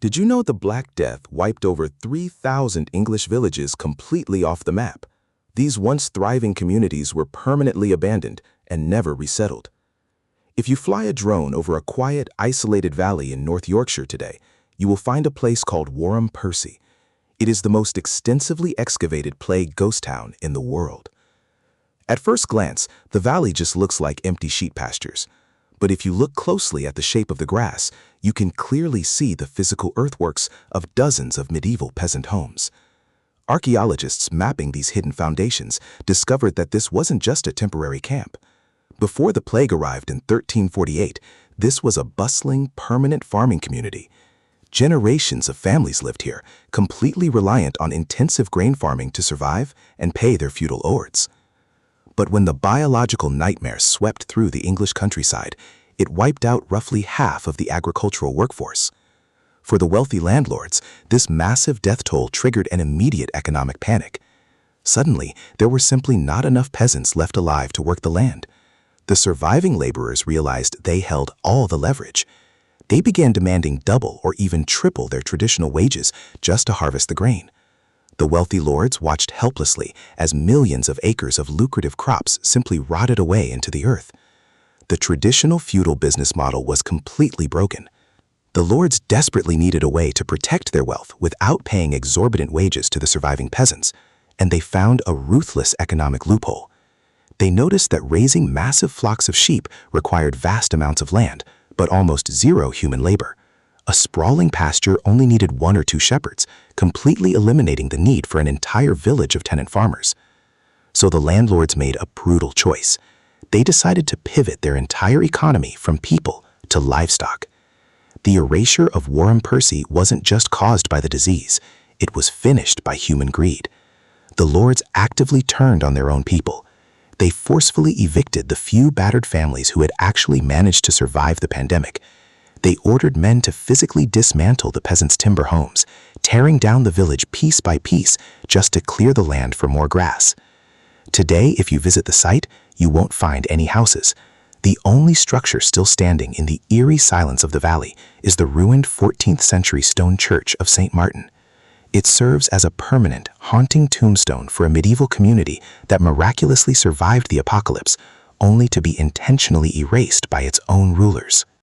Did you know the Black Death wiped over 3,000 English villages completely off the map? These once thriving communities were permanently abandoned and never resettled. If you fly a drone over a quiet, isolated valley in North Yorkshire today, you will find a place called Wharram Percy. It is the most extensively excavated plague ghost town in the world. At first glance, the valley just looks like empty sheep pastures. But if you look closely at the shape of the grass, you can clearly see the physical earthworks of dozens of medieval peasant homes. Archaeologists mapping these hidden foundations discovered that this wasn't just a temporary camp. Before the plague arrived in 1348, this was a bustling, permanent farming community. Generations of families lived here, completely reliant on intensive grain farming to survive and pay their feudal lords. But when the biological nightmare swept through the English countryside, it wiped out roughly half of the agricultural workforce. For the wealthy landlords, this massive death toll triggered an immediate economic panic. Suddenly, there were simply not enough peasants left alive to work the land. The surviving laborers realized they held all the leverage. They began demanding double or even triple their traditional wages just to harvest the grain. The wealthy lords watched helplessly as millions of acres of lucrative crops simply rotted away into the earth. The traditional feudal business model was completely broken. The lords desperately needed a way to protect their wealth without paying exorbitant wages to the surviving peasants, and they found a ruthless economic loophole. They noticed that raising massive flocks of sheep required vast amounts of land, but almost zero human labor. A sprawling pasture only needed 1 or 2 shepherds, completely eliminating the need for an entire village of tenant farmers. So the landlords made a brutal choice. They decided to pivot their entire economy from people to livestock. The erasure of Wharram Percy wasn't just caused by the disease, it was finished by human greed. The lords actively turned on their own people. They forcefully evicted the few battered families who had actually managed to survive the pandemic. They ordered men to physically dismantle the peasants' timber homes, tearing down the village piece by piece just to clear the land for more grass. Today, if you visit the site, you won't find any houses. The only structure still standing in the eerie silence of the valley is the ruined 14th century stone church of St. Martin. It serves as a permanent, haunting tombstone for a medieval community that miraculously survived the apocalypse, only to be intentionally erased by its own rulers.